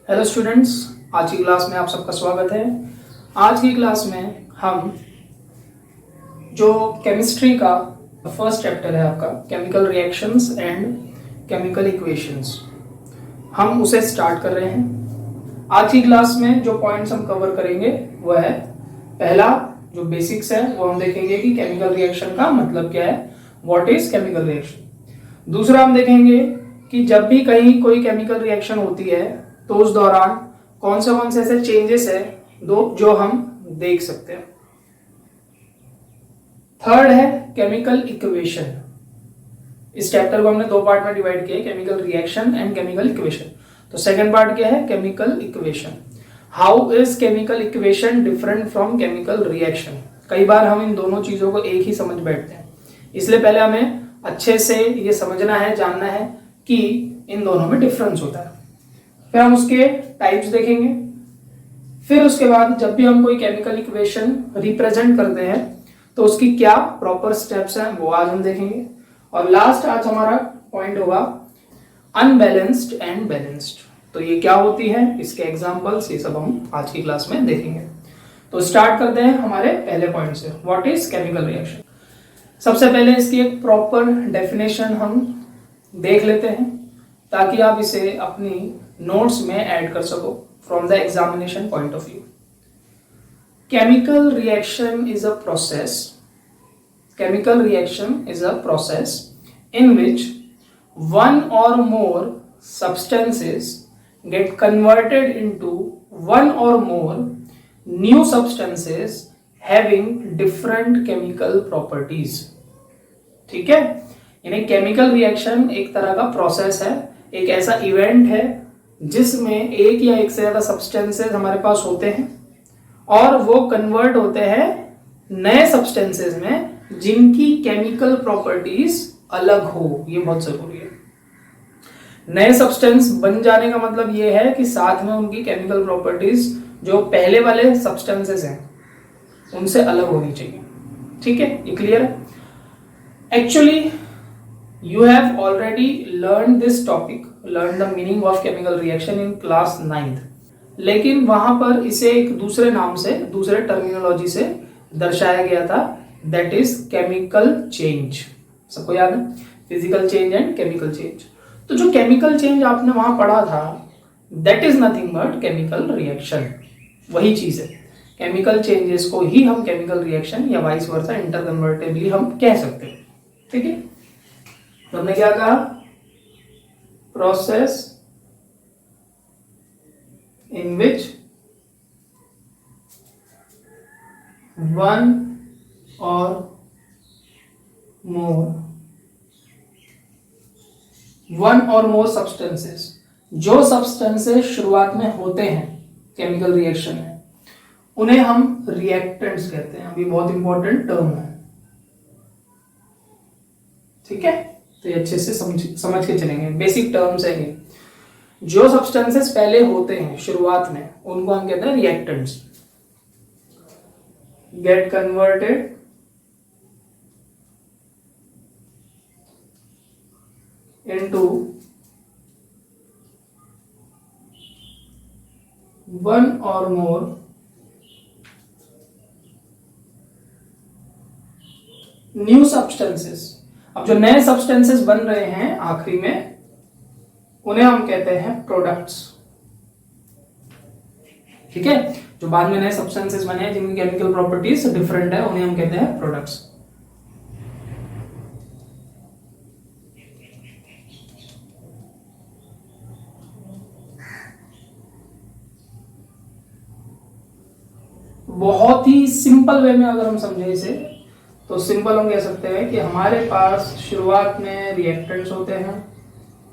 Hello students, आज की class में आप सबका स्वागत है। आज की क्लास में हम जो केमिस्ट्री का फर्स्ट चैप्टर है आपका chemical reactions and chemical equations, हम उसे स्टार्ट कर रहे हैं। आज की क्लास में जो पॉइंट्स हम कवर करेंगे वो है, पहला जो बेसिक्स है वो हम देखेंगे कि केमिकल रिएक्शन का मतलब क्या है, व्हाट इज केमिकल रिएक्शन। दूसरा हम देखेंगे कि जब भी कहीं कोई केमिकल रिएक्शन होती है तो उस दौरान कौन से ऐसे चेंजेस है जो हम देख सकते हैं। थर्ड है केमिकल इक्वेशन। इस चैप्टर को हमने दो पार्ट में डिवाइड किया है, chemical reaction and chemical equation. तो सेकंड पार्ट क्या है, chemical equation. How is chemical equation different from chemical reaction. कई बार हम इन दोनों चीजों को एक ही समझ बैठते हैं, इसलिए पहले हमें अच्छे से ये समझना है, जानना है कि इन दोनों में डिफरेंस होता है। फिर हम उसके टाइप्स देखेंगे। फिर उसके बाद जब भी हम कोई केमिकल इक्वेशन रिप्रेजेंट करते हैं तो उसकी क्या प्रॉपर स्टेप्स हैं वो आज हम देखेंगे। और लास्ट आज हमारा पॉइंट होगा अनबैलेंस्ड एंड बैलेंस्ड। तो ये क्या होती है, इसके एग्जांपल्स, ये सब हम आज की क्लास में देखेंगे। तो स्टार्ट करते हैं हमारे पहले पॉइंट से, व्हाट इज केमिकल रिएक्शन। सबसे पहले इसकी एक प्रॉपर डेफिनेशन हम देख लेते हैं ताकि आप इसे अपनी नोट्स में ऐड कर सको from the examination point of view. Chemical reaction is a process. Chemical reaction is a process in which one or more substances get converted into one or more new substances having different chemical properties। ठीक है, यानी chemical reaction एक तरह का process है, एक ऐसा event है जिसमें एक या एक से ज्यादा सब्सटेंसेस हमारे पास होते हैं और वो कन्वर्ट होते हैं नए सब्सटेंसेस में जिनकी केमिकल प्रॉपर्टीज अलग हो। ये बहुत जरूरी है। नए सब्सटेंस बन जाने का मतलब ये है कि साथ में उनकी केमिकल प्रॉपर्टीज जो पहले वाले सब्सटेंसेस हैं उनसे अलग होनी चाहिए। ठीक है, ये क्लियर है। Actually you have already learned this topic, learned the meaning of chemical reaction in class 9th, लेकिन वहां पर इसे एक दूसरे नाम से, दूसरे टर्मिनोलॉजी से दर्शाया गया था, that is chemical change। सबको याद है, physical change and chemical change. तो जो केमिकल चेंज आपने वहां पढ़ा था that is nothing but chemical reaction, वही चीज है। केमिकल चेंजेस को ही हम केमिकल रिएक्शन या वाइस वर्सा इंटरकन्वर्टेबली हम कह सकते हैं। ठीक है, तो हमने क्या कहा, प्रोसेस इन विच वन और मोर सब्सटेंसेस, जो सब्सटेंसेस शुरुआत में होते हैं केमिकल रिएक्शन में उन्हें हम रिएक्टेंट्स कहते हैं। अभी बहुत इंपॉर्टेंट टर्म है। ठीक है, तो ये अच्छे से समझ के चलेंगे, बेसिक टर्म्स है ये। जो सब्सटेंसेस पहले होते हैं शुरुआत में उनको हम कहते हैं reactants. Get converted into one और मोर न्यू सब्सटेंसेस। अब जो नए सब्सटेंसेस बन रहे हैं आखिरी में उन्हें हम कहते हैं प्रोडक्ट्स। ठीक है, जो बाद में नए सब्सटेंसेस बने हैं जिनकी केमिकल प्रॉपर्टीज डिफरेंट है उन्हें हम कहते हैं प्रोडक्ट्स। बहुत ही सिंपल वे में अगर हम समझे इसे तो सिंपल हम कह सकते हैं कि हमारे पास शुरुआत में रिएक्टेंट्स होते हैं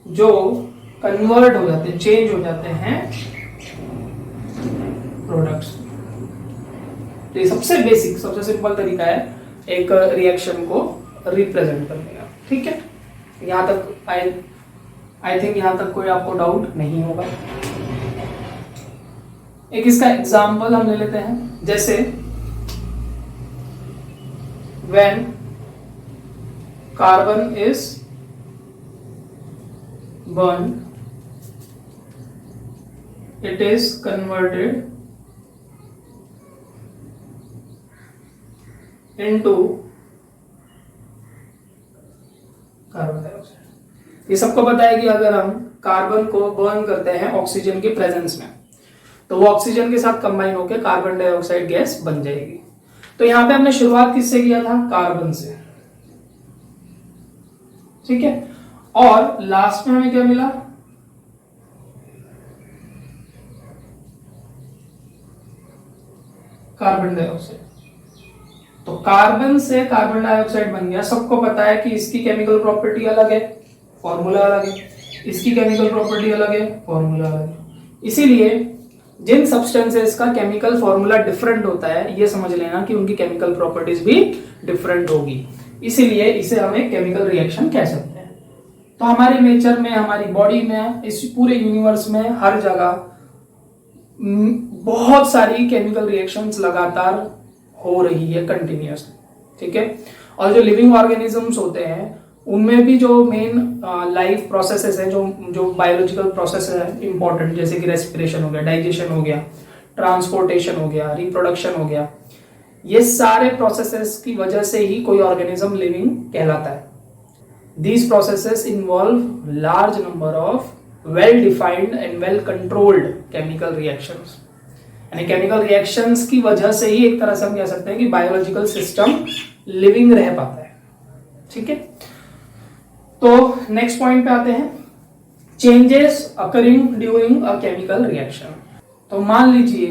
जो कन्वर्ट हो जाते हैं, चेंज हो जाते हैं प्रोडक्ट्स। तो ये सबसे बेसिक, सबसे सिंपल तरीका है एक रिएक्शन को रिप्रेजेंट करने का। ठीक है, यहां तक आई थिंक यहां तक कोई आपको डाउट नहीं होगा। एक इसका एग्जाम्पल हम ले लेते हैं, जैसे when carbon is burned it is converted into carbon dioxide. ये सबको पता है कि अगर हम कार्बन को बर्न करते हैं ऑक्सीजन के प्रेजेंस में तो वो ऑक्सीजन के साथ कंबाइन होकर कार्बन डाइऑक्साइड गैस बन जाएगी। तो यहां पे हमने शुरुआत किससे किया था? कार्बन से, ठीक है। और लास्ट में हमें क्या मिला? Carbon dioxide. तो कार्बन से कार्बन डाइऑक्साइड बन गया। सबको पता है कि इसकी केमिकल प्रॉपर्टी अलग है, फॉर्मूला अलग है, इसकी केमिकल प्रॉपर्टी अलग है, फॉर्मूला अलग है। इसीलिए जिन सब्सटेंसेस का केमिकल फॉर्मूला डिफरेंट होता है ये समझ लेना कि उनकी केमिकल प्रॉपर्टीज भी डिफरेंट होगी, इसीलिए इसे हम एक केमिकल रिएक्शन कह सकते हैं। तो हमारे नेचर में, हमारी बॉडी में, इस पूरे यूनिवर्स में हर जगह बहुत सारी केमिकल रिएक्शंस लगातार हो रही है कंटिन्यूअसली, ठीक है। और जो लिविंग ऑर्गेनिजम्स होते हैं उनमें भी जो मेन लाइफ प्रोसेसेस है, जो बायोलॉजिकल प्रोसेस है इंपॉर्टेंट, जैसे कि रेस्पिरेशन हो गया, डाइजेशन हो गया, ट्रांसपोर्टेशन हो गया, रिप्रोडक्शन हो गया, ये सारे प्रोसेसेस की वजह से ही कोई ऑर्गेनिज्म लिविंग कहलाता है। These processes involve large number of well defined and well controlled chemical reactions. यानी केमिकल रिएक्शंस की वजह से ही एक तरह से हम कह सकते हैं कि बायोलॉजिकल सिस्टम लिविंग रह पाता है, ठीक है। तो नेक्स्ट पॉइंट पे आते हैं, changes occurring during a chemical reaction. तो मान लीजिए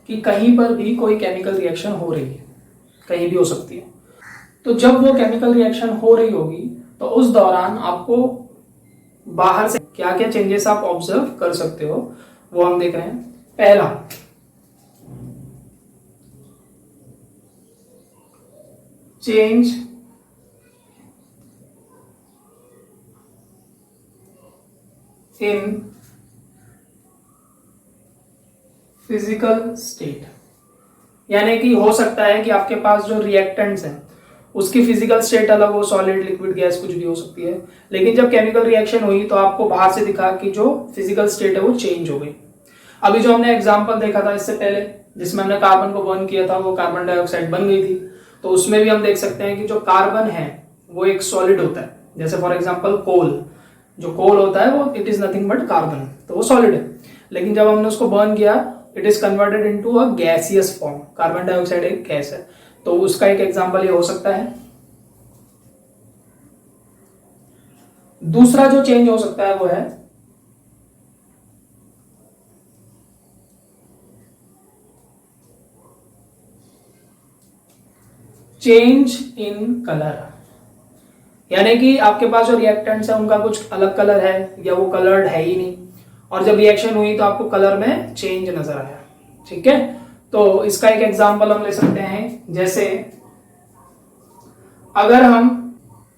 कि कहीं पर भी कोई केमिकल रिएक्शन हो रही है, कहीं भी हो सकती है, तो जब वो केमिकल रिएक्शन हो रही होगी तो उस दौरान आपको बाहर से क्या क्या चेंजेस आप ऑब्जर्व कर सकते हो वो हम देख रहे हैं। पहला, चेंज इन फिजिकल स्टेट। यानी कि हो सकता है कि आपके पास जो रिएक्टेंट्स हैं उसकी फिजिकल स्टेट अलग हो, सॉलिड, लिक्विड, गैस, कुछ भी हो सकती है, लेकिन जब केमिकल रिएक्शन हुई तो आपको बाहर से दिखा कि जो फिजिकल स्टेट है वो चेंज हो गई। अभी जो हमने एग्जांपल देखा था इससे पहले जिसमें हमने कार्बन को बर्न किया था वो कार्बन डाइऑक्साइड बन गई थी, तो उसमें भी हम देख सकते हैं कि जो कार्बन है वो एक सॉलिड होता है। जैसे फॉर एग्जाम्पल कोल, जो कोल होता है वो it is nothing but carbon, तो वो सॉलिड है, लेकिन जब हमने उसको बर्न किया it is converted into a gaseous form. Carbon dioxide एक गैस है, तो उसका एक एग्जांपल ये हो सकता है। दूसरा जो चेंज हो सकता है वो है चेंज इन कलर। यानी कि आपके पास जो रिएक्टेंट्स है उनका कुछ अलग कलर है या वो कलर्ड है ही नहीं, और जब रिएक्शन हुई तो आपको कलर में चेंज नजर आया, ठीक है। तो इसका एक एग्जांपल हम ले सकते हैं, जैसे अगर हम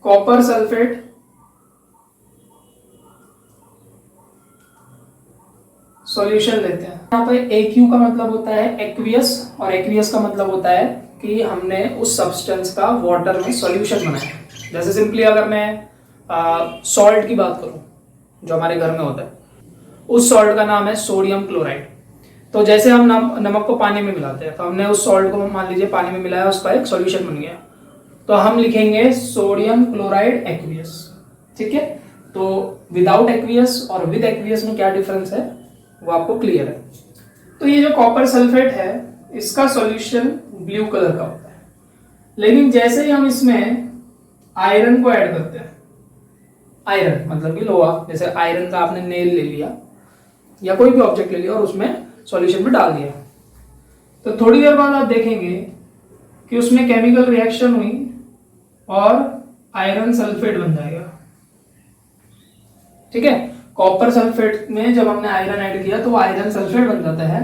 कॉपर सल्फेट सॉल्यूशन लेते हैं, यहाँ पे AQ का मतलब होता है एक्वियस और एक्वियस का मतलब होता है कि हमने उस सब्सटेंस का वाटर में सॉल्यूशन बनाया। जैसे सिंपली अगर मैं सॉल्ट की बात करूं जो हमारे घर में होता है, उस सॉल्ट का नाम है सोडियम क्लोराइड। तो जैसे हम नमक को पानी में मिलाते हैं, तो हमने उस सॉल्ट को मान लीजिए पानी में मिलाया, उसका एक सॉल्यूशन बन गया, तो हम लिखेंगे सोडियम क्लोराइड एक्वियस, ठीक है। तो विदाउट एक्वियस और विद एक्वियस में क्या डिफरेंस है वो आपको क्लियर है। तो ये जो कॉपर सल्फेट है इसका सॉल्यूशन ब्लू कलर का होता है, लेकिन जैसे ही हम इसमें आयरन को ऐड करते हैं, आयरन मतलब कि लोहा, जैसे आयरन का आपने नेल ले लिया या कोई भी ऑब्जेक्ट ले लिया और उसमें सॉल्यूशन में डाल दिया, तो थोड़ी देर बाद आप देखेंगे कि उसमें केमिकल रिएक्शन हुई और आयरन सल्फेट बन जाएगा, ठीक है। कॉपर सल्फेट में जब हमने आयरन ऐड किया तो आयरन सल्फेट बन जाता है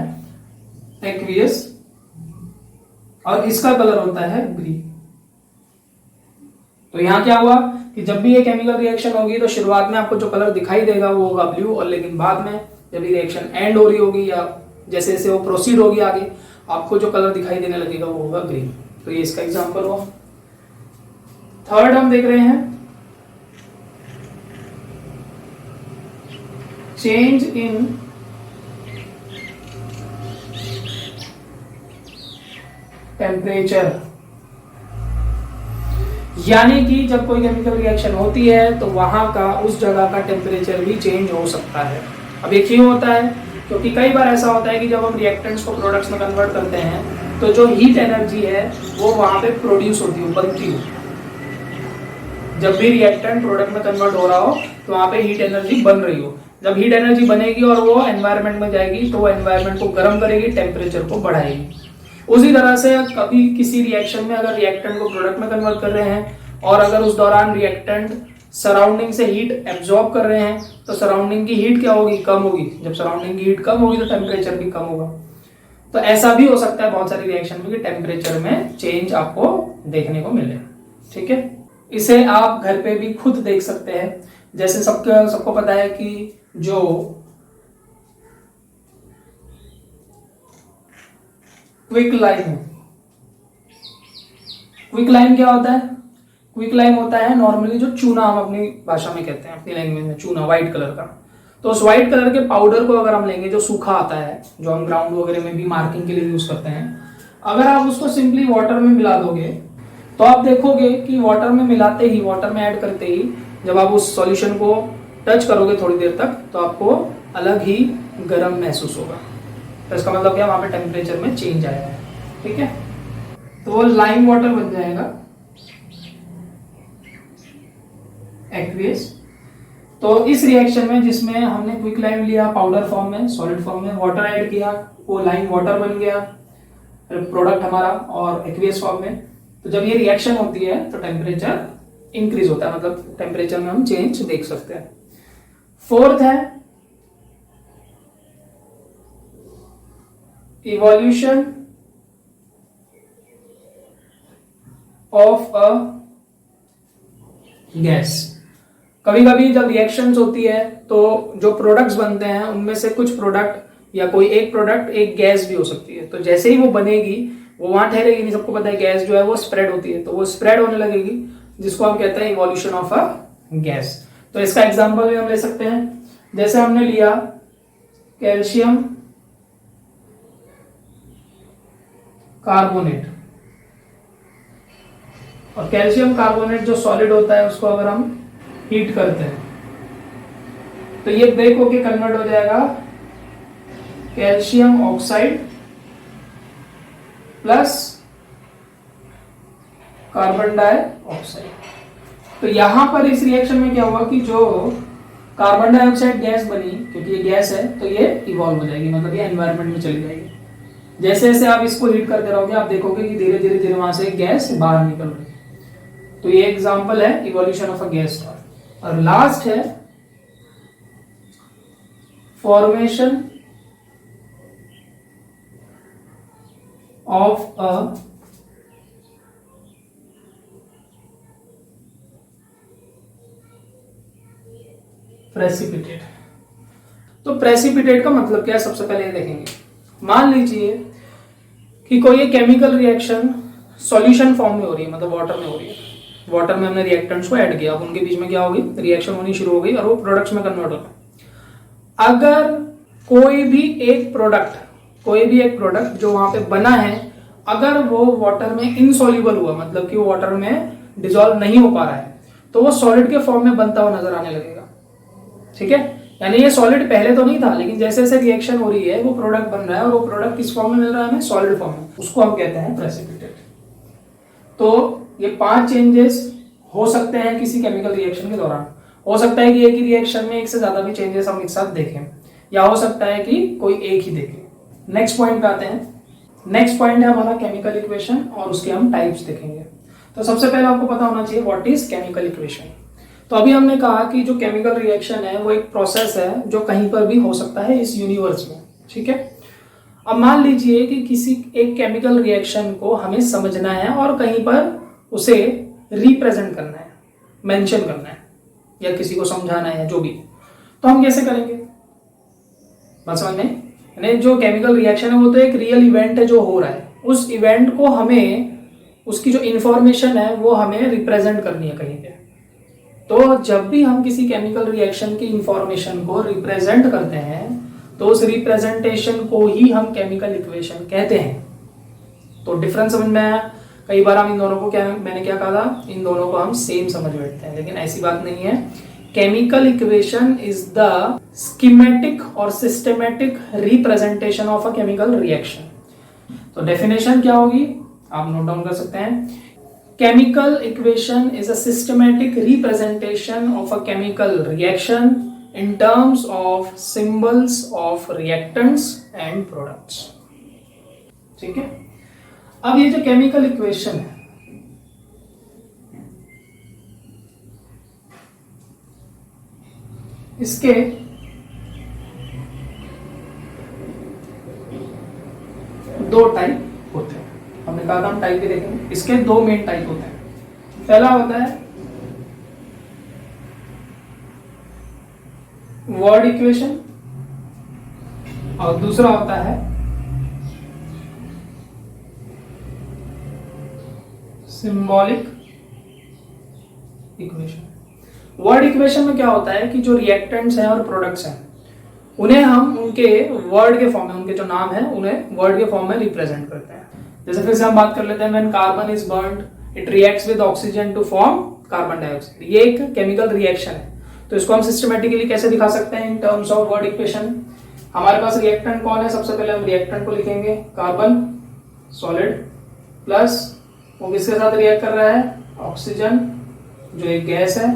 एक्वियस, और इसका कलर होता है ग्रीन। तो यहां क्या हुआ कि जब भी ये केमिकल रिएक्शन होगी तो शुरुआत में आपको जो कलर दिखाई देगा वो होगा ब्लू, और लेकिन बाद में जब ये रिएक्शन एंड हो रही होगी या जैसे जैसे वो प्रोसीड होगी आगे, आपको जो कलर दिखाई देने लगेगा वो होगा ग्रीन। तो ये इसका एग्जांपल हुआ। थर्ड हम देख रहे हैं चेंज इन टेम्परेचर। यानी कि जब कोई केमिकल रिएक्शन होती है तो वहां का, उस जगह का टेम्परेचर भी चेंज हो सकता है। अब ये क्यों होता है? क्योंकि कई बार ऐसा होता है कि जब हम रिएक्टेंट्स को प्रोडक्ट्स में कन्वर्ट करते हैं तो जो हीट एनर्जी है वो वहां पे प्रोड्यूस होती हो, बनती हो। जब भी रिएक्टेंट प्रोडक्ट में कन्वर्ट हो रहा हो तो वहां पे हीट एनर्जी बन रही हो। जब हीट एनर्जी बनेगी और वो एनवायरनमेंट में जाएगी तो वो एनवायरनमेंट को गर्म करेगी, टेम्परेचर को बढ़ाएगी। उसी तरह से कभी किसी रिएक्शन में अगर रिएक्टेंट को प्रोडक्ट में कन्वर्ट कर रहे हैं और अगर उस दौरान रिएक्टेंट सराउंडिंग से हीट एब्जॉर्ब कर रहे हैं तो सराउंडिंग की हीट क्या होगी? कम होगी। जब सराउंडिंग की हीट कम होगी तो टेम्परेचर भी कम होगा। तो ऐसा भी हो सकता है बहुत सारी रिएक्शन में कि टेम्परेचर में चेंज आपको देखने को मिले। ठीक है, इसे आप घर पे भी खुद देख सकते हैं। जैसे सबको पता है कि जो क्विक लाइम है, क्विक लाइम क्या होता है? क्विक लाइम होता है नॉर्मली जो चूना, हम अपनी भाषा में कहते हैं, अपनी लैंग्वेज में चूना, व्हाइट कलर का। तो उस व्हाइट कलर के पाउडर को अगर हम लेंगे, जो सूखा आता है, जो हम ग्राउंड वगैरह में भी मार्किंग के लिए यूज करते हैं, अगर आप उसको सिंपली वाटर में मिला दोगे तो आप देखोगे कि वाटर में मिलाते ही, वाटर में ऐड करते ही जब आप उस सॉल्यूशन को टच करोगे थोड़ी देर तक तो आपको अलग ही गर्म महसूस होगा। तो इसका मतलब क्या? वहां पे टेम्परेचर में चेंज आया है। ठीक है, तो वो लाइम वाटर बन जाएगा, एक्वियस। तो इस रिएक्शन में जिसमें हमने क्विक लाइम लिया पाउडर फॉर्म में, सॉलिड फॉर्म में, वाटर ऐड किया, वो लाइम वाटर बन गया प्रोडक्ट हमारा, और एक्वियस फॉर्म में। तो जब ये रिएक्शन होती है तो टेम्परेचर इंक्रीज होता है, मतलब टेम्परेचर में हम चेंज देख सकते हैं। फोर्थ है इवोल्यूशन ऑफ अ गैस। कभी कभी जब रिएक्शंस होती है तो जो प्रोडक्ट्स बनते हैं उनमें से कुछ प्रोडक्ट या कोई एक प्रोडक्ट एक गैस भी हो सकती है। तो जैसे ही वो बनेगी वो वहां ठहरेगी नहीं। सबको पता है गैस जो है वो स्प्रेड होती है, तो वो स्प्रेड होने लगेगी, जिसको हम कहते हैं इवोल्यूशन ऑफ अ गैस। तो इसका एग्जांपल भी हम ले सकते हैं। जैसे हमने लिया कैल्शियम कार्बोनेट, और कैल्शियम कार्बोनेट जो सॉलिड होता है उसको अगर हम हीट करते हैं तो ये ब्रेक होके कन्वर्ट हो जाएगा calcium oxide plus carbon dioxide. तो यहां पर इस रिएक्शन में क्या हुआ कि जो कार्बन डाइऑक्साइड गैस बनी, क्योंकि ये गैस है तो ये इवॉल्व हो जाएगी, मतलब ये एनवायरनमेंट में चली जाएगी। जैसे जैसे आप इसको हीट करते रहोगे आप देखोगे कि धीरे धीरे धीरे वहां से गैस बाहर निकल रही है। तो ये एग्जांपल है इवोल्यूशन ऑफ अ गैस का। और लास्ट है फॉर्मेशन ऑफ अ प्रेसिपिटेट। तो प्रेसिपिटेट का मतलब क्या है सबसे पहले ये देखेंगे। मान लीजिए कि कोई एक केमिकल रिएक्शन सॉल्यूशन फॉर्म में हो रही है, मतलब वाटर में हो रही है। वाटर में हमने रिएक्टेंट्स को ऐड किया, अब उनके बीच में क्या होगी? रिएक्शन होनी शुरू हो गई और वो प्रोडक्ट्स में कन्वर्ट होगा। अगर कोई भी एक प्रोडक्ट जो वहां पे बना है, अगर वो वाटर में इनसॉल्युबल हुआ, मतलब कि वो वाटर में डिसॉल्व नहीं हो पा रहा है, तो वो सॉलिड के फॉर्म में बनता हुआ नजर आने लगेगा। ठीक है, यानी ये सॉलिड पहले तो नहीं था, लेकिन जैसे जैसे रिएक्शन हो रही है वो प्रोडक्ट बन रहा है, और वो प्रोडक्ट किस फॉर्म में मिल रहा है हमें? सॉलिड फॉर्म में। उसको हम कहते हैं प्रेसिपिटेट। तो ये 5 चेंजेस हो सकते हैं किसी केमिकल रिएक्शन के दौरान। हो सकता है कि एक ही रिएक्शन में एक से ज्यादा भी चेंजेस हम एक साथ देखें, या हो सकता है कि कोई एक ही देखें। नेक्स्ट पॉइंट पे आते हैं। नेक्स्ट पॉइंट है हमारा केमिकल इक्वेशन, और उसके हम टाइप्स देखेंगे। तो सबसे पहले आपको पता होना चाहिए व्हाट इज केमिकल इक्वेशन। तो अभी हमने कहा कि जो केमिकल रिएक्शन है वो एक प्रोसेस है जो कहीं पर भी हो सकता है इस यूनिवर्स में। ठीक है, अब मान लीजिए कि किसी एक केमिकल रिएक्शन को हमें समझना है और कहीं पर उसे रिप्रेजेंट करना है, मेंशन करना है, या किसी को समझाना है, जो भी। तो हम कैसे करेंगे? बात समझ में? यानी जो केमिकल रिएक्शन है वो तो एक रियल इवेंट है जो हो रहा है। उस इवेंट को हमें, उसकी जो इंफॉर्मेशन है वो हमें रिप्रेजेंट करनी है कहीं पे। तो जब भी हम किसी केमिकल रिएक्शन की इंफॉर्मेशन को रिप्रेजेंट करते हैं तो उस रिप्रेजेंटेशन को ही हम केमिकल इक्वेशन कहते हैं। तो डिफरेंस समझ में आया। कई बार हम इन दोनों को मैंने क्या कहा था, इन दोनों को हम सेम समझ बैठते हैं, लेकिन ऐसी बात नहीं है। Chemical equation is the schematic और systematic representation of a chemical reaction. तो डेफिनेशन क्या होगी आप नोट डाउन कर सकते हैं। Chemical equation is a systematic representation of a chemical reaction in terms of symbols of reactants and products। ठीक है, अब ये जो केमिकल इक्वेशन है, इसके दो टाइप होते हैं। हमने कहा था हम टाइप भी देखेंगे। इसके दो मेन टाइप होते हैं। पहला होता है वर्ड इक्वेशन और दूसरा होता है सिंबॉलिक इक्वेशन। वर्ड इक्वेशन में क्या होता है कि जो रिएक्टेंट्स हैं और प्रोडक्ट्स हैं उन्हें हम उनके वर्ड के फॉर्म में, उनके जो नाम है उन्हें वर्ड के फॉर्म में रिप्रेजेंट करते हैं। जैसे फिर से हम बात कर लेते हैं, when carbon is burned it reacts with oxygen to form carbon dioxide. ये एक केमिकल रिएक्शन है। तो इसको हम सिस्टमेटिकली कैसे दिखा सकते हैं in terms of word equation. हमारे पास रिएक्टेंट कौन है, सबसे पहले हम रिएक्टेंट को लिखेंगे कार्बन सॉलिड प्लस वो किसके साथ रिएक्ट कर रहा है, ऑक्सीजन जो एक गैस है,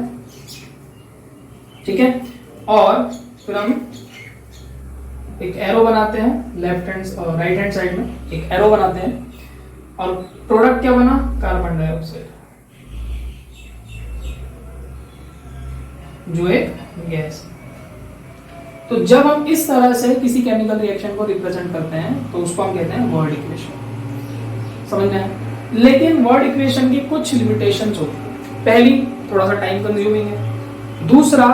ठीक है। और फिर हम एक एरो बनाते हैं लेफ्ट हैंड और राइट हैंड साइड में एक एरो बनाते हैं और प्रोडक्ट क्या बना, कार्बन डाइऑक्साइड जो एक गैस। तो जब हम इस तरह से किसी केमिकल रिएक्शन को रिप्रेजेंट करते हैं तो उसको हम कहते हैं वर्ड इक्वेशन। समझ में आया? लेकिन वर्ड इक्वेशन की कुछ लिमिटेशंस होती है। पहली, थोड़ा सा टाइम कंज्यूमिंग है। दूसरा,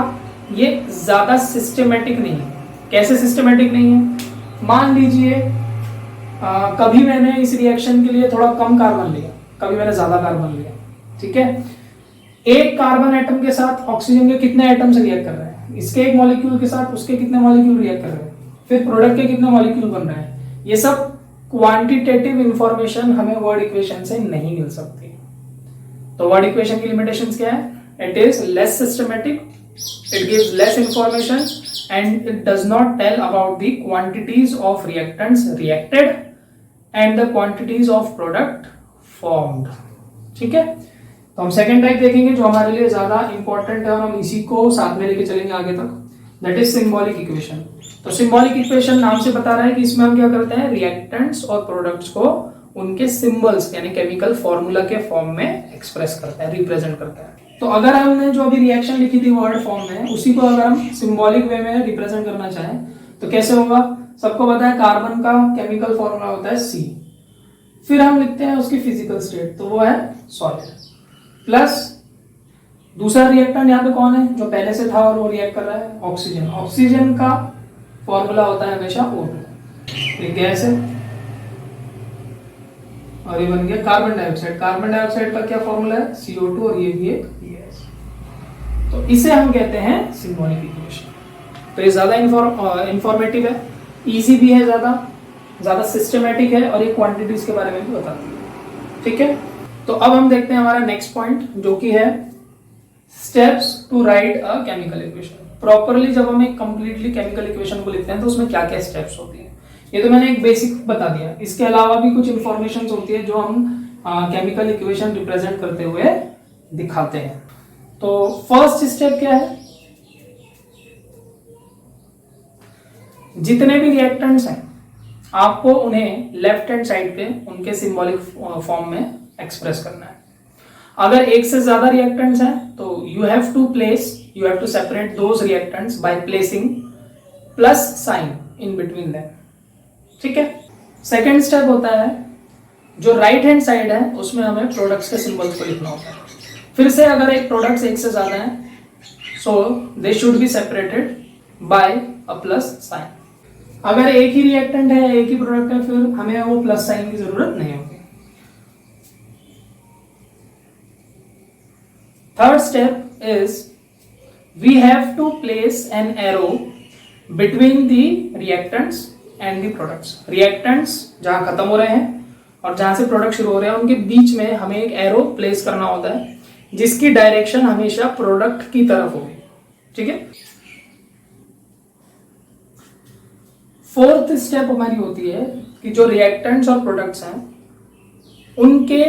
ये ज्यादा सिस्टमेटिक नहीं है। कैसे सिस्टमेटिक नहीं है? मान लीजिए कभी मैंने इस रिएक्शन के लिए थोड़ा कम कार्बन लिया, कभी मैंने ज्यादा कार्बन लिया, ठीक है। एक कार्बन एटम के साथ ऑक्सीजन के कितने एटम्स रिएक्ट कर रहे हैं, इसके एक मॉलिक्यूल के साथ उसके कितने मॉलिक्यूल रिएक्ट कर रहे हैं, फिर प्रोडक्ट के कितने मॉलिक्यूल बन रहे हैं, ये सब क्वांटिटेटिव इंफॉर्मेशन हमें वर्ड इक्वेशन से नहीं मिल सकती। तो वर्ड इक्वेशन की लिमिटेशंस क्या है? It is less systematic, it gives less information and it does not tell about the quantities of reactants reacted and the quantities of product formed। ठीक है, तो हम सेकेंड टाइप देखेंगे जो हमारे लिए ज्यादा इंपॉर्टेंट है और हम इसी को साथ में लेके चलेंगे आगे तक, दैट इज सिंबॉलिक इक्वेशन। तो सिंबॉलिक इक्वेशन नाम से बता रहा है कि इसमें हम क्या करते हैं, रिएक्टेंट्स और प्रोडक्ट्स को उनके सिंबल्स यानी केमिकल फॉर्मूला के फॉर्म में एक्सप्रेस करता है, रिप्रेजेंट करता है। तो अगर हमने जो अभी रिएक्शन लिखी थी वर्ड फॉर्म में, उसी को अगर हम सिंबॉलिक वे में रिप्रेजेंट करना चाहें तो कैसे होगा? सबको पता है कार्बन का केमिकल फॉर्मूला होता है C, फिर हम लिखते हैं उसकी फिजिकल स्टेट, तो वो है सॉलिड, प्लस दूसरा रिएक्टेंट यहाँ पे कौन है जो पहले से था और वो रिएक्ट कर रहा है, ऑक्सीजन। ऑक्सीजन का फॉर्मूला होता है हमेशा O2, एक गैस है, और ये बन गया कार्बन डाइऑक्साइड। कार्बन डाइऑक्साइड का क्या फॉर्मूला है, CO2, और ये भी एक गैस। तो इसे हम कहते हैं सिंबॉलिक इक्वेशन। तो ये ज्यादा इंफॉर्मेटिव है, इजी भी है, ज्यादा सिस्टमेटिक है, और ये क्वांटिटीज के बारे में भी बताती है। ठीक है, तो अब हम देखते हैं हमारा नेक्स्ट पॉइंट जो कि है steps to write a chemical equation. Properly जब हम एक कंप्लीटली केमिकल इक्वेशन को लिखते हैं तो उसमें क्या क्या स्टेप्स होती है, ये तो मैंने एक बेसिक बता दिया। इसके अलावा भी कुछ इंफॉर्मेशन होती है जो हम केमिकल इक्वेशन रिप्रेजेंट करते हुए दिखाते हैं। तो फर्स्ट स्टेप क्या है, जितने भी रिएक्टेंट्स हैं आपको उन्हें लेफ्ट हैंड साइड पे उनके सिंबॉलिक फॉर्म में एक्सप्रेस करना है। अगर एक से ज्यादा रिएक्टेंट्स हैं तो you have to separate those reactants by placing plus sign in between them. ठीक है, सेकेंड स्टेप होता है जो राइट हैंड साइड है उसमें हमें प्रोडक्ट्स के सिंबल्स को लिखना होता है। फिर से अगर एक प्रोडक्ट्स एक से ज्यादा है so they should be separated by a plus sign. अगर एक ही रिएक्टेंट है, एक ही प्रोडक्ट है, फिर हमें वो प्लस साइन की जरूरत नहीं होगी। Third step is we have to place an arrow between the reactants and the products. Reactants जहां खत्म हो रहे हैं और जहां से प्रोडक्ट शुरू हो रहे हैं उनके बीच में हमें एक एरो प्लेस करना होता है जिसकी डायरेक्शन हमेशा प्रोडक्ट की तरफ होगी। ठीक है। फोर्थ स्टेप हमारी होती है कि जो रिएक्टेंट्स और प्रोडक्ट्स हैं उनके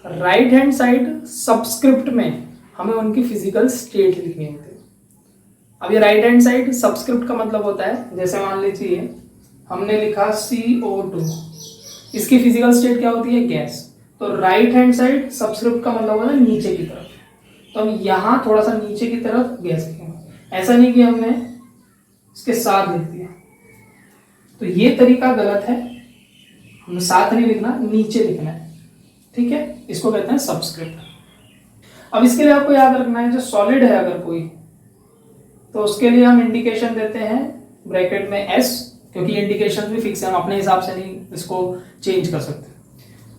राइट हैंड साइड सबस्क्रिप्ट में हमें उनकी फिजिकल स्टेट लिखनी होती है। अब ये राइट हैंड साइड सबस्क्रिप्ट का मतलब होता है, जैसे मान लीजिए हमने लिखा CO2, इसकी फिजिकल स्टेट क्या होती है? गैस। तो राइट हैंड साइड सबस्क्रिप्ट का मतलब होता है नीचे की तरफ, तो हम यहां थोड़ा सा नीचे की तरफ गैस लिखेंगे। ऐसा नहीं कि हमने इसके साथ लिख दिया, तो ये तरीका गलत है। हमें साथ नहीं लिखना, नीचे लिखना है। ठीक है, इसको कहते हैं सबस्क्रिप्ट। अब इसके लिए आपको याद रखना है जो सॉलिड है अगर कोई, तो उसके लिए हम इंडिकेशन देते हैं ब्रैकेट में S, क्योंकि इंडिकेशन भी फिक्स है, हम अपने हिसाब से नहीं इसको चेंज कर सकते।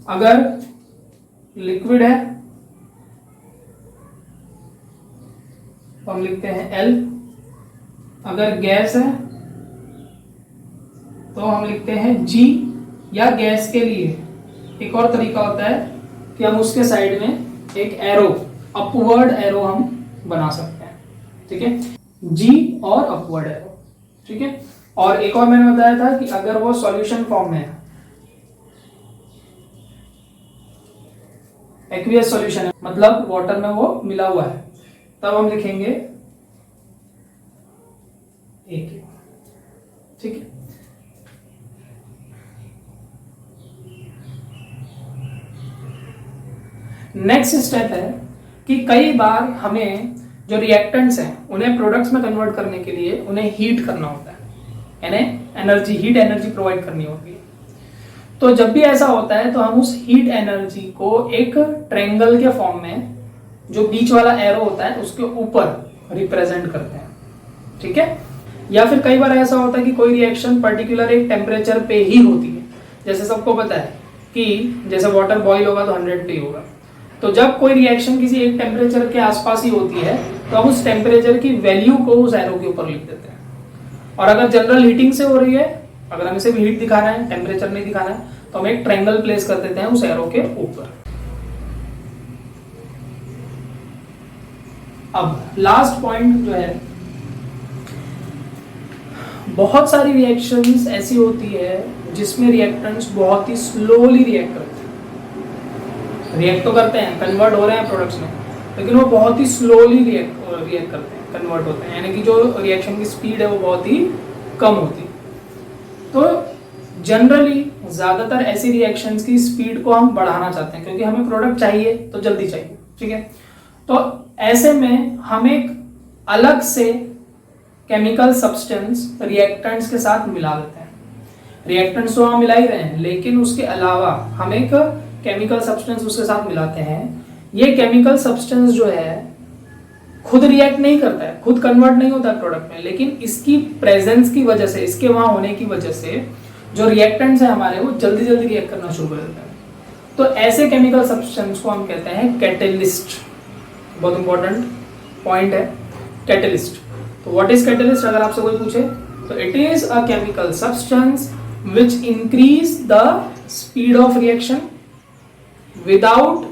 अगर लिक्विड है तो हम लिखते हैं L, अगर गैस है तो हम लिखते हैं G, या गैस के लिए एक और तरीका होता है कि हम उसके साइड में एक एरो, अपवर्ड एरो हम बना सकते हैं। ठीक है, G और अपवर्ड एरो। ठीक है, और एक और मैंने बताया था कि अगर वो सॉल्यूशन फॉर्म में है, एक्वियस सॉल्यूशन है, मतलब वाटर में वो मिला हुआ है, तब हम लिखेंगे एक। ठीक है, नेक्स्ट स्टेप है कि कई बार हमें जो रिएक्टेंट्स हैं उन्हें प्रोडक्ट्स में कन्वर्ट करने के लिए उन्हें हीट करना होता है, यानी एनर्जी, हीट एनर्जी प्रोवाइड करनी होती है। तो जब भी ऐसा होता है तो हम उस हीट एनर्जी को एक ट्रायंगल के फॉर्म में, जो बीच वाला एरो होता है उसके ऊपर रिप्रेजेंट करते हैं। ठीक है, या फिर कई बार ऐसा होता है कि कोई रिएक्शन पर्टिकुलर एक टेम्परेचर पे ही होती है। जैसे सबको पता है कि जैसे वाटर बॉईल होगा तो 100 पे ही होगा, तो जब कोई रिएक्शन किसी एक टेम्परेचर के आसपास ही होती है तो हम उस टेम्परेचर की वैल्यू को उस एरो के ऊपर लिख देते हैं। और अगर जनरल हीटिंग से हो रही है, अगर हमें सिर्फ हीट दिखाना है, टेम्परेचर नहीं दिखाना है, तो हम एक ट्रायंगल प्लेस कर देते हैं उस एरो के ऊपर। अब लास्ट पॉइंट जो है, बहुत सारी रिएक्शंस ऐसी होती है जिसमें रिएक्टेंट्स बहुत ही स्लोली रिएक्ट करते हैं। रिएक्ट तो करते हैं, कन्वर्ट हो रहे हैं प्रोडक्ट्स में, लेकिन वो बहुत ही स्लोली रिएक्ट करते हैं, कन्वर्ट होते हैं, यानी कि जो रिएक्शन की स्पीड है वो बहुत ही कम होती है। तो जनरली ज्यादातर ऐसी रिएक्शंस की स्पीड को हम बढ़ाना चाहते हैं, क्योंकि हमें प्रोडक्ट चाहिए तो जल्दी चाहिए। ठीक है, तो ऐसे में हम एक अलग से केमिकल सब्सटेंस रिएक्टेंट्स के साथ मिला देते हैं। रिएक्टेंट्स तो हम मिला ही रहे हैं, लेकिन उसके अलावा हम एक केमिकल सब्सटेंस उसके साथ मिलाते हैं। ये केमिकल सब्सटेंस जो है खुद रिएक्ट नहीं करता है, खुद कन्वर्ट नहीं होता है प्रोडक्ट में, लेकिन इसकी प्रेजेंस की वजह से, इसके वहां होने की वजह से जो रिएक्टेंट्स है हमारे, वो जल्दी जल्दी रिएक्ट करना शुरू कर देते हैं। तो ऐसे केमिकल सब्सटेंस को हम कहते हैं कैटलिस्ट। बहुत इंपॉर्टेंट पॉइंट है कैटलिस्ट। तो व्हाट इज कैटलिस्ट अगर आपसे कोई पूछे, तो it is a chemical substance which increase the speed of reaction without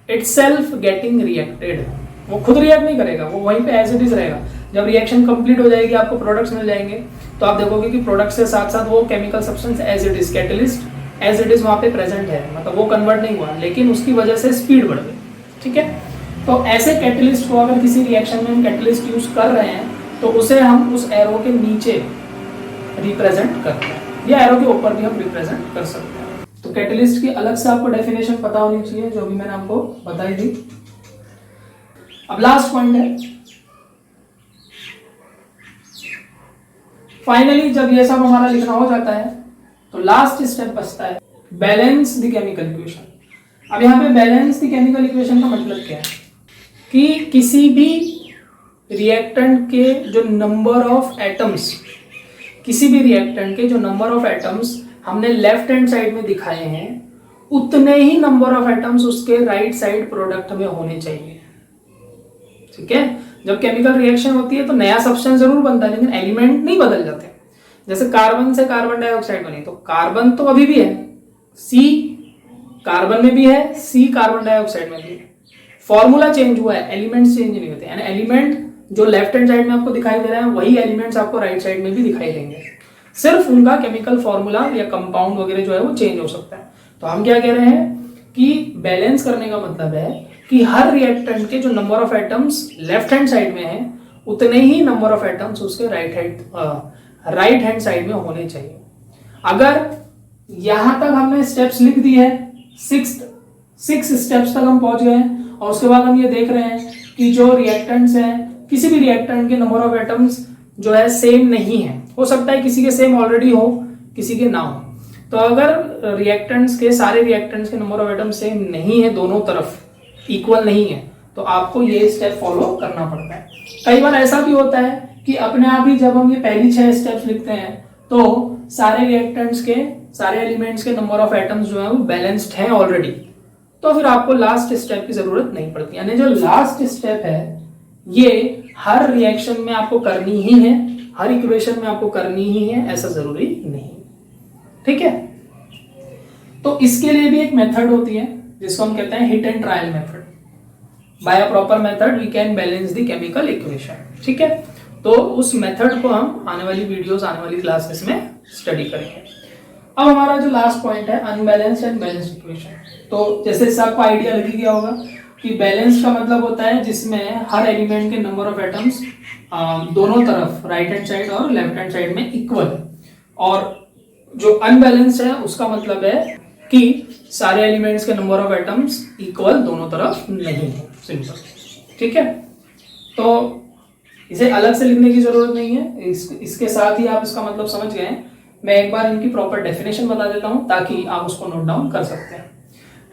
itself getting reacted. वो खुद रिएक्ट नहीं करेगा, वो वहीं पे एज इट इज रहेगा। जब रिएक्शन कंप्लीट हो जाएगी, आपको प्रोडक्ट्स मिल जाएंगे, तो आप देखोगे कि प्रोडक्ट से साथ साथ वो chemical substance as it is, catalyst as it is वहां पे प्रेजेंट है, मतलब वो कन्वर्ट नहीं हुआ, लेकिन उसकी वजह से स्पीड बढ़ गई। ठीक है, तो ऐसे कैटलिस्ट को अगर किसी रिएक्शन में हम कैटलिस्ट यूज कर रहे हैं तो उसे हम उस एरो के नीचे रिप्रेजेंट करते हैं, या एरो के ऊपर भी हम रिप्रेजेंट कर सकते हैं। तो कैटलिस्ट की अलग से आपको डेफिनेशन पता होनी चाहिए, जो भी मैंने आपको बताई दी। अब लास्ट पॉइंट है, फाइनली जब ये सब हमारा लिखना हो जाता है तो लास्ट स्टेप बचता है बैलेंस द केमिकल इक्वेशन। अब यहाँ पे बैलेंस द केमिकल इक्वेशन का मतलब क्या है कि किसी भी रिएक्टेंट के जो नंबर ऑफ एटम्स, किसी भी रिएक्टेंट के जो नंबर ऑफ एटम्स हमने लेफ्ट हैंड साइड में दिखाए हैं, उतने ही नंबर ऑफ एटम्स उसके राइट साइड प्रोडक्ट में होने चाहिए। ठीक है, जब केमिकल रिएक्शन होती है तो नया सब्सटेंस जरूर बनता है, लेकिन एलिमेंट नहीं बदल जाते। जैसे कार्बन से कार्बन डाइऑक्साइड बनी, तो कार्बन तो अभी भी है, सी कार्बन में भी है, सी कार्बन डाइऑक्साइड में भी है। फॉर्मूला चेंज हुआ है, एलिमेंट्स चेंज नहीं होते। यानी एलिमेंट जो लेफ्ट हैंड साइड में आपको दिखाई दे रहा है वही एलिमेंट्स आपको राइट साइड में भी दिखाई देंगे, सिर्फ उनका केमिकल फॉर्मूला या कंपाउंड वगैरह जो है वो चेंज हो सकता है। तो हम क्या कह रहे हैं कि बैलेंस करने का मतलब है कि हर रिएक्टेंट के जो number of atoms left hand side में है उतने ही नंबर ऑफ एटम्स उसके राइट हैंड साइड में होने चाहिए। अगर यहां तक हमने स्टेप्स लिख दी है, सिक्स स्टेप्स तक हम पहुंच गए हैं और उसके बाद हम ये देख रहे हैं कि जो रिएक्टेंट्स हैं, किसी भी रिएक्टेंट के नंबर ऑफ एटम्स जो है सेम नहीं है। हो सकता है किसी के सेम ऑलरेडी हो, किसी के ना हो। तो अगर रिएक्टेंट्स के सारे रिएक्टेंट्स के नंबर ऑफ एटम्स सेम नहीं है, दोनों तरफ इक्वल नहीं है, तो आपको ये स्टेप फॉलो करना पड़ता है। कई बार ऐसा भी होता है कि अपने आप ही जब हम ये पहली 6 स्टेप्स लिखते हैं तो सारे रिएक्टेंट्स के, सारे एलिमेंट्स के नंबर ऑफ एटम्स जो है वो बैलेंस्ड हैं ऑलरेडी, तो फिर आपको लास्ट स्टेप की जरूरत नहीं पड़ती। यानी जो लास्ट स्टेप है ये हर रिएक्शन में आपको करनी ही है, हर इक्वेशन में आपको करनी ही है, ऐसा जरूरी नहीं। ठीक है, तो इसके लिए भी एक मेथड होती है जिसको हम कहते हैं hit and trial method. By a proper method we can balance the chemical equation. ठीक है, तो उस मेथड को हम आने वाली वीडियोस, आने वाली क्लासेस में स्टडी करेंगे। अब हमारा जो लास्ट पॉइंट है अनबैलेंस्ड एंड बैलेंस्ड इक्वेशन। तो जैसे सबको आइडिया लग गया होगा कि बैलेंस का मतलब होता है जिसमें हर एलिमेंट के नंबर ऑफ एटम्स दोनों तरफ राइट हैंड साइड और लेफ्ट हैंड साइड में इक्वल है, और जो अनबैलेंस्ड है उसका मतलब है कि सारे एलिमेंट्स के नंबर ऑफ एटम्स इक्वल दोनों तरफ नहीं है। सिंपल। ठीक है, तो इसे अलग से लिखने की जरूरत नहीं है, इसके साथ ही आप इसका मतलब समझ गए। मैं एक बार इनकी प्रॉपर डेफिनेशन बता देता हूं ताकि आप उसको नोट डाउन कर सकते हैं।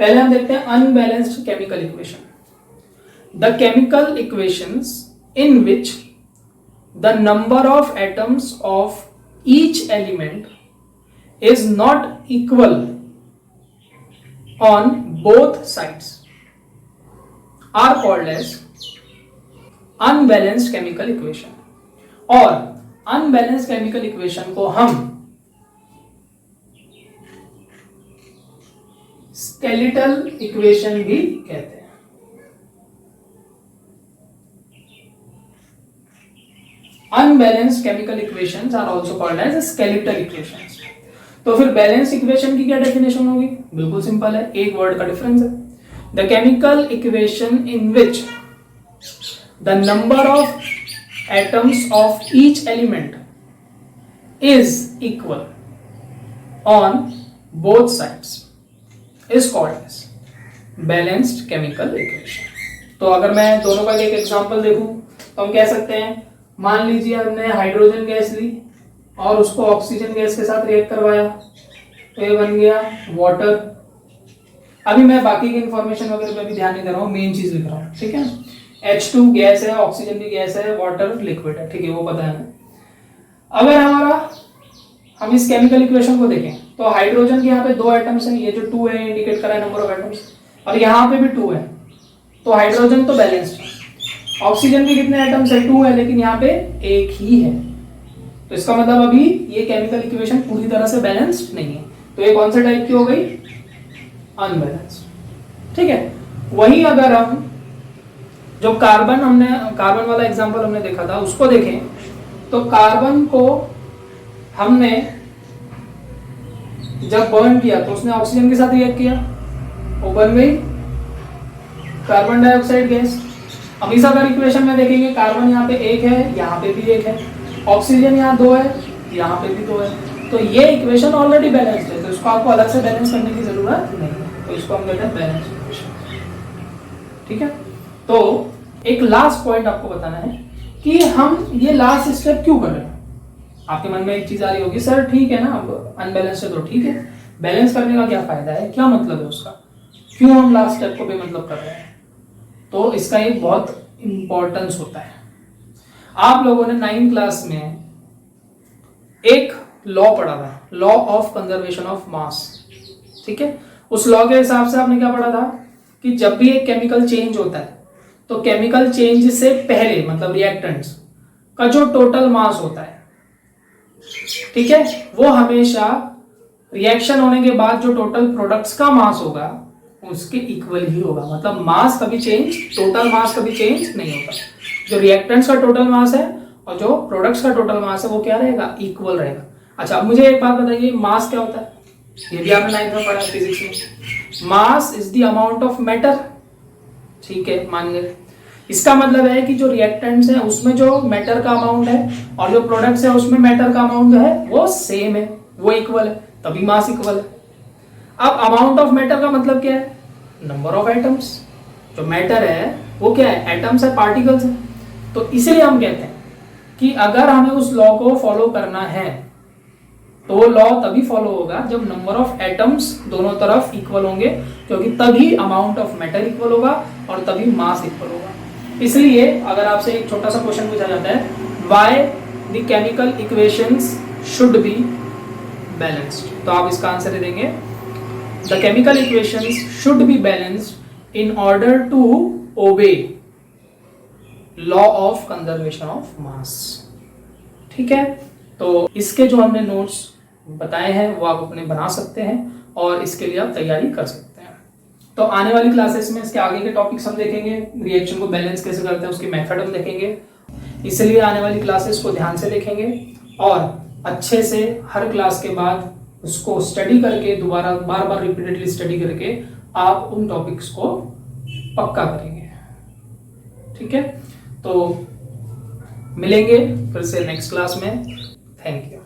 पहले हम देखते हैं unbalanced chemical equation. The chemical equations in which the number of atoms of each element is not equal on both sides are called as unbalanced chemical equation. और अनबैलेंस्ड केमिकल इक्वेशन को हम स्केलेटल इक्वेशन भी कहते हैं। Unbalanced chemical equations are also called as skeletal equations. तो फिर balance equation की क्या डेफिनेशन होगी? बिल्कुल सिंपल है, एक वर्ड का डिफरेंस है। The chemical equation in which the number of atoms of each element is equal on both sides is called as balanced chemical equation। तो अगर मैं दोनों का एक एग्जांपल देखूं तो हम कह सकते हैं, मान लीजिए हमने हाइड्रोजन गैस ली और उसको ऑक्सीजन गैस के साथ रिएक्ट करवाया तो ये बन गया वाटर। अभी मैं बाकी की इंफॉर्मेशन वगैरह पे भी ध्यान नहीं दे रहा हूँ, मेन चीज लिख रहा हूँ। ठीक है, H2 गैस है, ऑक्सीजन भी गैस है, वाटर लिक्विड है। ठीक है, वो पता है। अगर हम इस केमिकल इक्वेशन को देखें तो हाइड्रोजन के यहाँ पे 2 एटम्स हैं, ये जो 2 है इंडिकेट कर रहा है नंबर ऑफ एटम्स, और यहाँ पे भी 2 है, तो हाइड्रोजन तो बैलेंस्ड है। ऑक्सीजन भी कितने एटम्स है? 2 है, लेकिन यहाँ पे एक ही है। तो इसका मतलब अभी ये केमिकल इक्वेशन पूरी तरह से बैलेंस्ड नहीं है। तो ये कौन से टाइप की हो गई? अनबैलेंस्ड। ठीक है, वही अगर हम जो कार्बन वाला एग्जांपल हमने देखा था उसको देखें तो कार्बन को हमने जब बर्न किया तो उसने ऑक्सीजन के साथ रिएक्ट किया, वो बन गई कार्बन डाइऑक्साइड गैस। अब इस अगर इक्वेशन में देखेंगे कार्बन यहाँ पे 1 है, यहाँ पे भी 1 है, ऑक्सीजन यहाँ 2 है, यहाँ पे भी 2 है, तो ये इक्वेशन ऑलरेडी बैलेंस्ड है, तो इसको आपको अलग से बैलेंस करने की जरूरत नहीं है। तो इसको हम कहते हैं बैलेंस इक्वेशन। ठीक है, तो एक लास्ट पॉइंट आपको बताना है कि हम ये लास्ट स्टेप क्यों कर रहे हैं। आपके मन में एक चीज आ रही होगी, सर ठीक है ना, अब अनबैलेंस है तो ठीक है, बैलेंस करने का क्या फायदा है, क्या मतलब है उसका, क्यों हम लास्ट स्टेप को बेमतलब कर रहे हैं? तो इसका एक बहुत इंपॉर्टेंस होता है। आप लोगों ने 9th क्लास में एक लॉ पढ़ा था, law of conservation of mass. ठीक है, उस लॉ के हिसाब से आपने क्या पढ़ा था कि जब भी एक केमिकल चेंज होता है तो केमिकल चेंज से पहले, मतलब रिएक्टेंट्स का जो टोटल मास होता है, ठीक है, वो हमेशा रिएक्शन होने के बाद जो टोटल प्रोडक्ट्स का मास होगा उसके इक्वल ही होगा, मतलब मास कभी चेंज, टोटल मास कभी चेंज नहीं होता। जो रिएक्टेंट्स का टोटल मास है और जो प्रोडक्ट्स का टोटल मास है वो क्या रहेगा, इक्वल रहेगा। अच्छा, अब मुझे एक बात बताइए, मास क्या होता है? ये भी आपने 9th में पढ़ा फिजिक्स में। Mass is the amount of matter, ठीक है, मान गए। इसका मतलब है कि जो रिएक्टेंट्स है उसमें जो मैटर का अमाउंट है और जो प्रोडक्ट्स है उसमें मैटर का अमाउंट है वो सेम है, वो इक्वल है, तभी मास इक्वल है। अब अमाउंट ऑफ मैटर का मतलब क्या है? Number of atoms. जो मैटर है वो क्या है? एटम्स है, पार्टिकल्स है। तो इसलिए हम कहते हैं कि अगर हमें उस लॉ को फॉलो करना है तो वो लॉ तभी फॉलो होगा जब नंबर ऑफ एटम्स दोनों तरफ इक्वल होंगे, क्योंकि तभी अमाउंट ऑफ मैटर इक्वल होगा और तभी मास इक्वल होगा। इसलिए अगर आपसे एक छोटा सा क्वेश्चन पूछा जाता है, why the chemical equations should be balanced, तो आप इसका आंसर देंगे the chemical equations should be balanced in order to obey law of conservation of mass. ठीक है, तो इसके जो हमने नोट्स बताए हैं वो आप अपने बना सकते हैं और इसके लिए आप तैयारी कर सकते हैं। तो आने वाली क्लासेस में इसके आगे के टॉपिक्स हम देखेंगे, रिएक्शन को बैलेंस कैसे करते हैं उसकी मेथड हम देखेंगे। इसलिए आने वाली क्लासेस को ध्यान से देखेंगे और अच्छे से हर क्लास के बाद उसको स्टडी करके, दोबारा बार बार रिपीटेडली स्टडी करके आप उन टॉपिक्स को पक्का करेंगे। ठीक है, तो मिलेंगे फिर से नेक्स्ट क्लास में। Thank you.